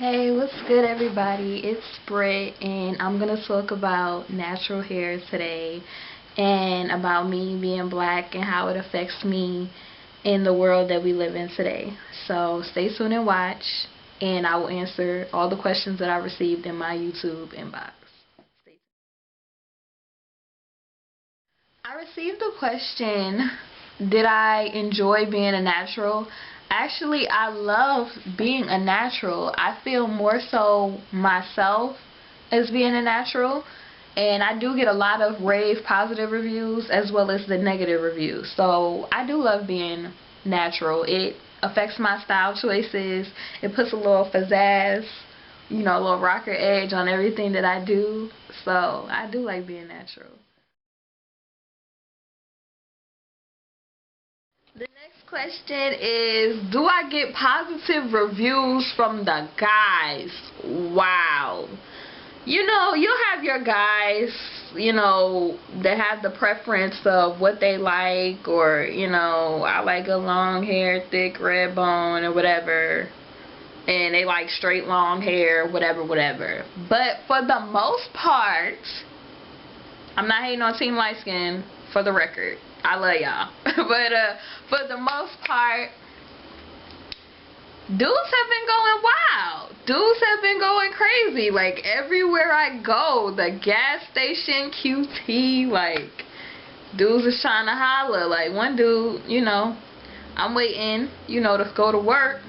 Hey, what's good everybody? It's Britt and I'm going to talk about natural hair today and about me being black and how it affects me in the world that we live in today. So stay tuned and watch, and I will answer all the questions that I received in my YouTube inbox. Stay tuned. I received a question, did I enjoy being a natural? Actually, I love being a natural. I feel more so myself as being a natural, and I do get a lot of rave positive reviews as well as the negative reviews. So I do love being natural. It affects my style choices. It puts a little pizzazz, a little rocker edge on everything that I do. So I do like being natural. The next question is, do I get positive reviews from the guys? Wow. You'll have your guys, that have the preference of what they like, or, I like a long hair, thick red bone, or whatever. And they like straight long hair, whatever. But for the most part, I'm not hating on Team Light Skin, for the record. I love y'all. But for the most part, dudes have been going wild. Dudes have been going crazy. Like, everywhere I go, the gas station, QT, like, dudes is trying to holler. Like, one dude, I'm waiting, to go to work.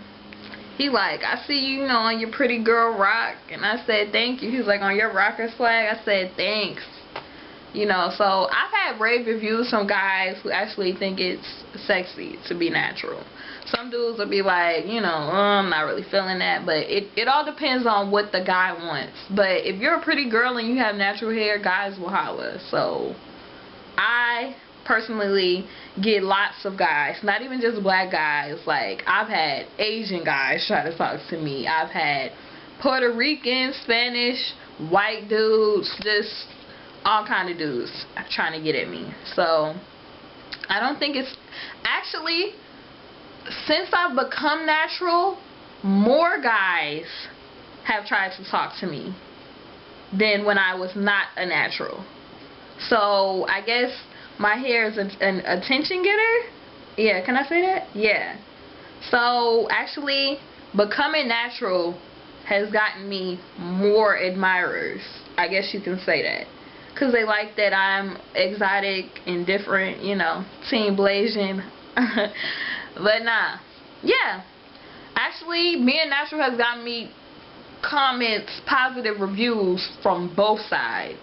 He like, I see you, on your pretty girl rock. And I said, thank you. He was like, on your rocker swag? I said, thanks. So I've had rave reviews from guys who actually think it's sexy to be natural. Some dudes will be like, I'm not really feeling that, but it all depends on what the guy wants. But if you're a pretty girl and you have natural hair, guys will holler. So I personally get lots of guys, not even just black guys. Like, I've had Asian guys try to talk to me. I've had Puerto Rican, Spanish, white dudes, just all kind of dudes trying to get at me. So I don't think it's actually, since I've become natural, more guys have tried to talk to me than when I was not a natural. So I guess my hair is an attention getter. Yeah, can I say that? Yeah. So actually, becoming natural has gotten me more admirers. I guess you can say that. Because they like that I'm exotic and different, Team Blasian. But nah. Yeah. Actually, being natural has gotten me comments, positive reviews from both sides.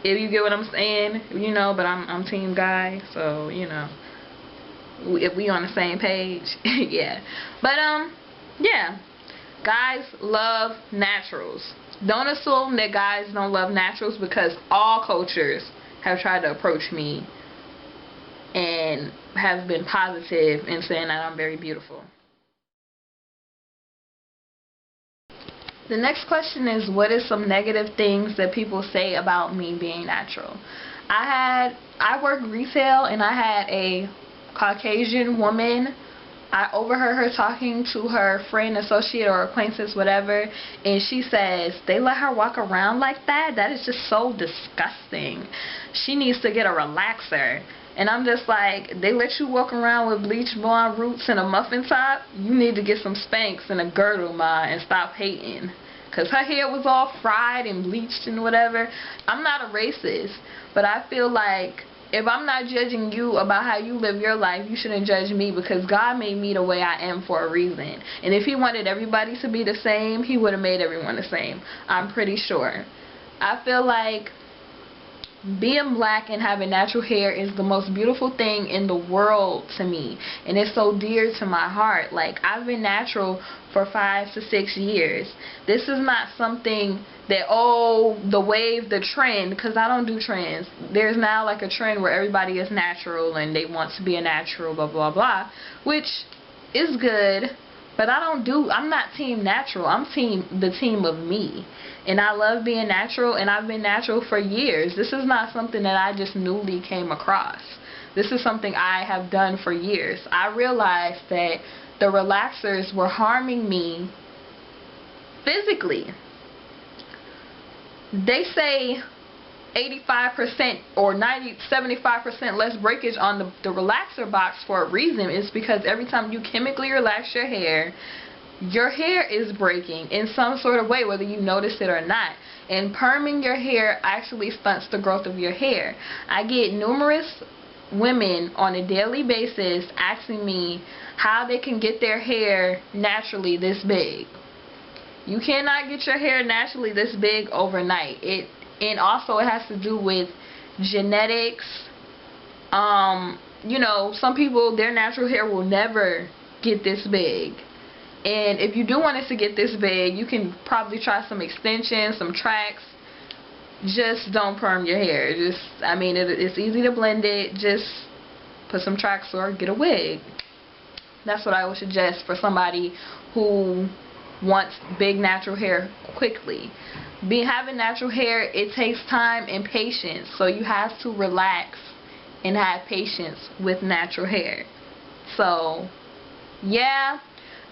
If you get what I'm saying, but I'm Team Guy, so, if we on the same page, yeah. But, yeah. Guys love naturals. Don't assume that guys don't love naturals, because all cultures have tried to approach me and have been positive in saying that I'm very beautiful. The next question is, what is some negative things that people say about me being natural? I worked retail, and I had a Caucasian woman. I overheard her talking to her friend, associate, or acquaintance, whatever, and she says, they let her walk around like that? That is just so disgusting. She needs to get a relaxer. And I'm just like, they let you walk around with bleached blonde roots and a muffin top? You need to get some Spanx and a girdle, ma, and stop hating. Because her hair was all fried and bleached and whatever. I'm not a racist, but I feel like, if I'm not judging you about how you live your life, you shouldn't judge me, because God made me the way I am for a reason. And if He wanted everybody to be the same, He would have made everyone the same. I'm pretty sure. I feel like being black and having natural hair is the most beautiful thing in the world to me. And it's so dear to my heart. Like, I've been natural for 5 to 6 years. This is not something that, the wave, the trend, because I don't do trends. There's now like a trend where everybody is natural and they want to be a natural, blah, blah, blah, which is good. But I'm not team natural. I'm the team of me. And I love being natural, and I've been natural for years. This is not something that I just newly came across. This is something I have done for years. I realized that the relaxers were harming me physically, they say 85% or 75% less breakage on the relaxer box for a reason. It's because every time you chemically relax your hair is breaking in some sort of way, whether you notice it or not. And perming your hair actually stunts the growth of your hair. I get numerous women on a daily basis asking me how they can get their hair naturally this big. You cannot get your hair naturally this big overnight. And also it has to do with genetics. You know, some people, their natural hair will never get this big. And if you do want it to get this big, you can probably try some extensions, some tracks. Just don't perm your hair. I mean, it's easy to blend it. Just put some tracks or get a wig. That's what I would suggest for somebody who wants big natural hair quickly. Having natural hair, it takes time and patience. So you have to relax and have patience with natural hair. So, yeah.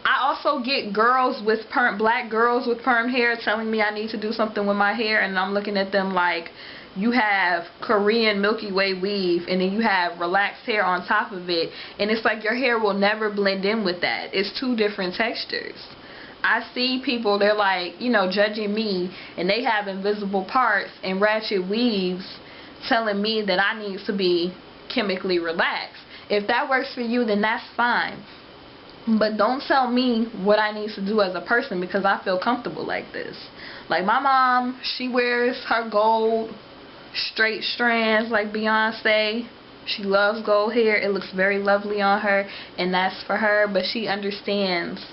I also get girls with black girls with permed hair telling me I need to do something with my hair, and I'm looking at them like, you have Korean Milky Way weave and then you have relaxed hair on top of it, and it's like your hair will never blend in with that. It's two different textures. I see people, they're like, you know, judging me, and they have invisible parts and ratchet weaves telling me that I need to be chemically relaxed. If that works for you, then that's fine. But don't tell me what I need to do as a person because I feel comfortable like this. Like my mom, she wears her gold straight strands like Beyonce. She loves gold hair. It looks very lovely on her, and that's for her. But she understands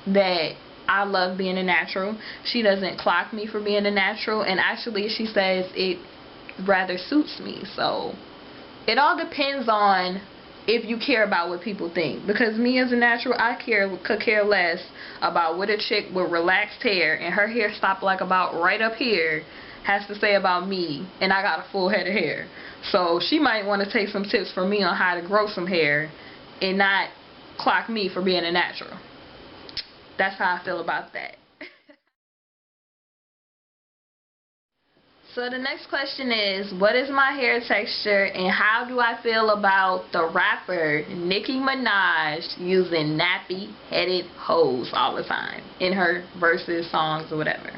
that I love being a natural. She doesn't clock me for being a natural, and actually she says it rather suits me. So it all depends on if you care about what people think. Because me as a natural, I could care less about what a chick with relaxed hair and her hair stopped like about right up here has to say about me, and I got a full head of hair. So she might want to take some tips from me on how to grow some hair and not clock me for being a natural. That's how I feel about that. So the next question is, what is my hair texture and how do I feel about the rapper Nicki Minaj using nappy headed hoes all the time in her verses, songs, or whatever?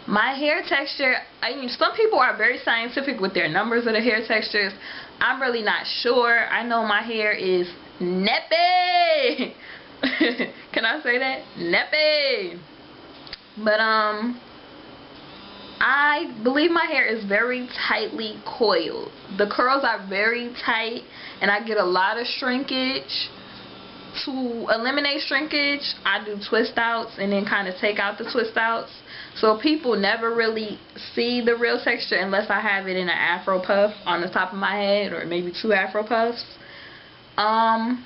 My hair texture, I mean, some people are very scientific with their numbers of the hair textures. I'm really not sure. I know my hair is nappy. Can I say that? Nappy. But I believe my hair is very tightly coiled. The curls are very tight and I get a lot of shrinkage. To eliminate shrinkage, I do twist outs and then kind of take out the twist outs. So people never really see the real texture unless I have it in an afro puff on the top of my head, or maybe two afro puffs. My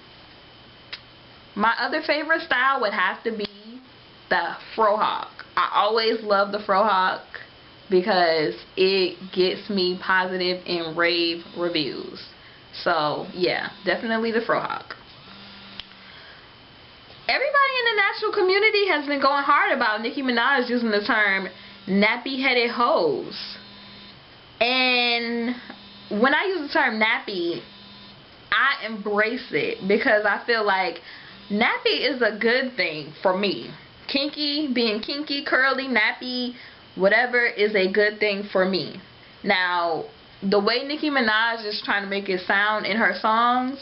other favorite style would have to be the frohawk. I always love the frohawk because it gets me positive and rave reviews. So yeah, definitely the frohawk. Everybody in the natural community has been going hard about Nicki Minaj using the term nappy-headed hoes. And when I use the term nappy, I embrace it because I feel like nappy is a good thing for me. Kinky, being kinky, curly, nappy, whatever is a good thing for me. Now, the way Nicki Minaj is trying to make it sound in her songs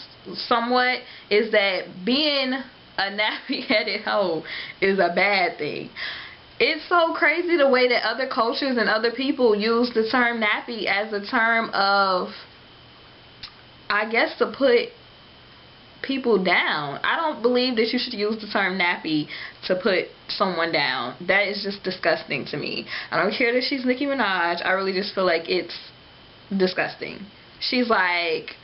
somewhat is that being a nappy-headed hoe is a bad thing. It's so crazy the way that other cultures and other people use the term nappy as a term of, I guess, to put people down. I don't believe that you should use the term nappy to put someone down. That is just disgusting to me. I don't care that she's Nicki Minaj. I really just feel like it's disgusting. She's like,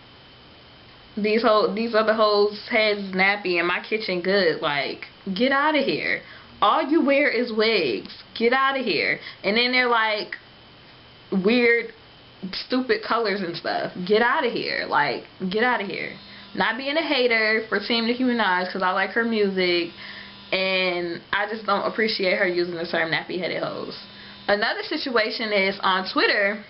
these other hoes' heads nappy and my kitchen good. Like, get out of here. All you wear is wigs. Get out of here. And then they're like weird, stupid colors and stuff. Get out of here. Like, get out of here. Not being a hater for Team Nicki Minaj because I like her music. And I just don't appreciate her using the term nappy-headed hoes. Another situation is on Twitter,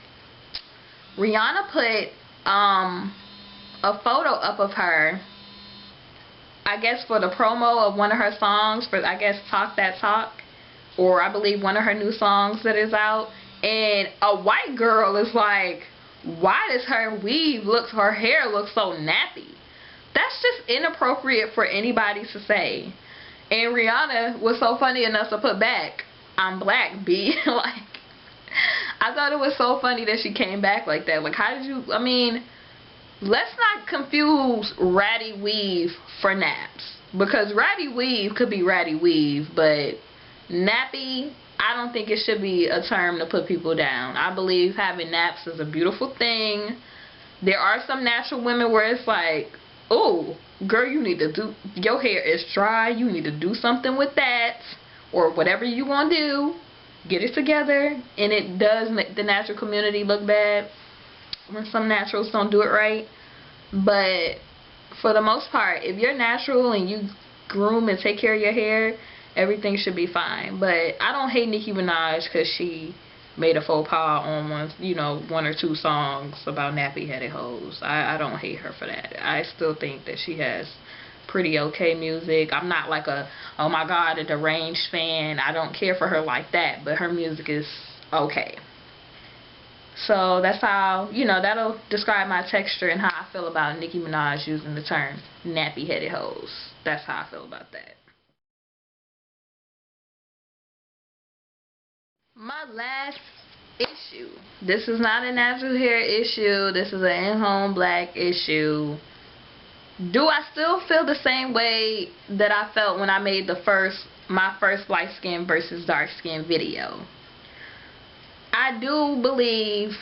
Rihanna put a photo up of her, I guess for the promo of one of her songs, for I guess Talk That Talk, or I believe one of her new songs that is out, and a white girl is like, why does her hair look so nappy? That's just inappropriate for anybody to say. And Rihanna was so funny enough to put back, I'm black, B. Like, I thought it was so funny that she came back like that. Like, how did you, I mean, let's not confuse ratty weave for naps. Because ratty weave could be ratty weave, but nappy, I don't think it should be a term to put people down. I believe having naps is a beautiful thing. There are some natural women where it's like, oh, girl, you need to do, your hair is dry, you need to do something with that, or whatever you want to do, get it together. And it does make the natural community look bad when some naturals don't do it right. But for the most part, if you're natural and you groom and take care of your hair, everything should be fine. But I don't hate Nicki Minaj because she made a faux pas on one or two songs about nappy-headed hoes. I don't hate her for that. I still think that she has pretty okay music. I'm not like a, oh my god, a deranged fan. I don't care for her like that, but her music is okay. So that's how, that'll describe my texture and how I feel about Nicki Minaj using the term nappy-headed hoes. That's how I feel about that. My last issue. This is not a natural hair issue. This is an in-home black issue. Do I still feel the same way that I felt when I made my first light skin versus dark skin video? I do believe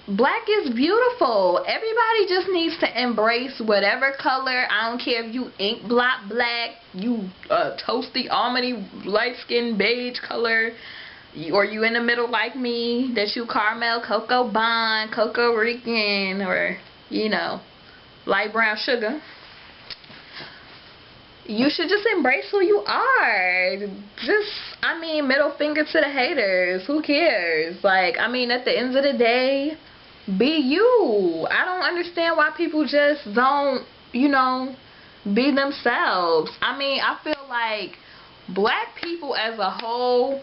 black is beautiful. Everybody just needs to embrace whatever color. I don't care if you ink blot black, you toasty almondy light skin beige color, or you in the middle like me, that you caramel, cocoa bond, cocoa Rican, or light brown sugar. You should just embrace who you are. Middle finger to the haters. Who cares? Like, at the end of the day, be you. I don't understand why people just don't, be themselves. I feel like black people as a whole,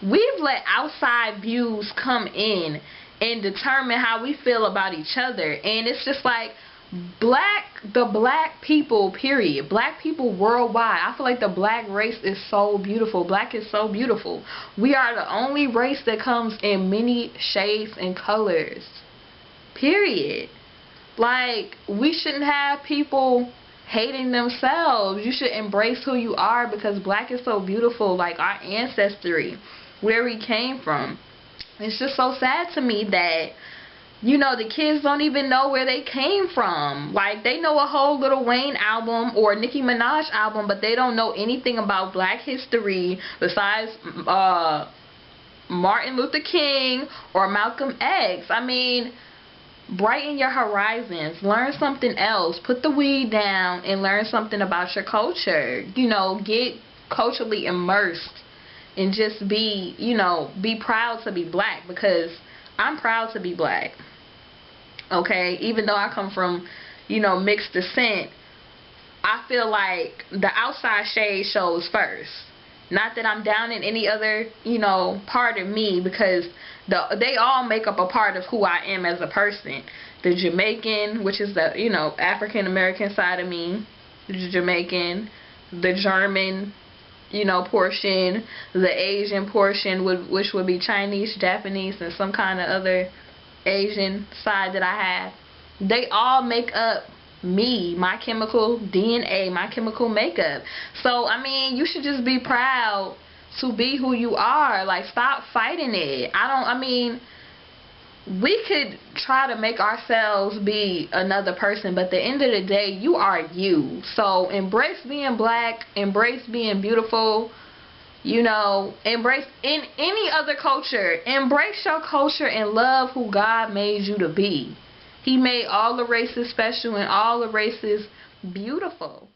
we've let outside views come in and determine how we feel about each other. And it's just like, the black people, period. Black people worldwide. I feel like the black race is so beautiful. Black is so beautiful. We are the only race that comes in many shades and colors. Period. Like, we shouldn't have people hating themselves. You should embrace who you are, because black is so beautiful. Like, our ancestry, where we came from. It's just so sad to me that the kids don't even know where they came from. Like, they know a whole Lil Wayne album or Nicki Minaj album, but they don't know anything about black history besides Martin Luther King or Malcolm X. Brighten your horizons. Learn something else. Put the weed down and learn something about your culture. Get culturally immersed and just be proud to be black, because I'm proud to be black. Okay, even though I come from, mixed descent, I feel like the outside shade shows first. Not that I'm down in any other, part of me, because they all make up a part of who I am as a person. The Jamaican, which is the, African American side of me, the Jamaican, the German, portion, the Asian portion, which would be Chinese, Japanese, and some kind of other Asian side that I have. They all make up me, my chemical DNA, my chemical makeup. So, you should just be proud to be who you are. Like, stop fighting it. We could try to make ourselves be another person, but at the end of the day, you are you. So embrace being black, embrace being beautiful, embrace in any other culture. Embrace your culture and love who God made you to be. He made all the races special and all the races beautiful.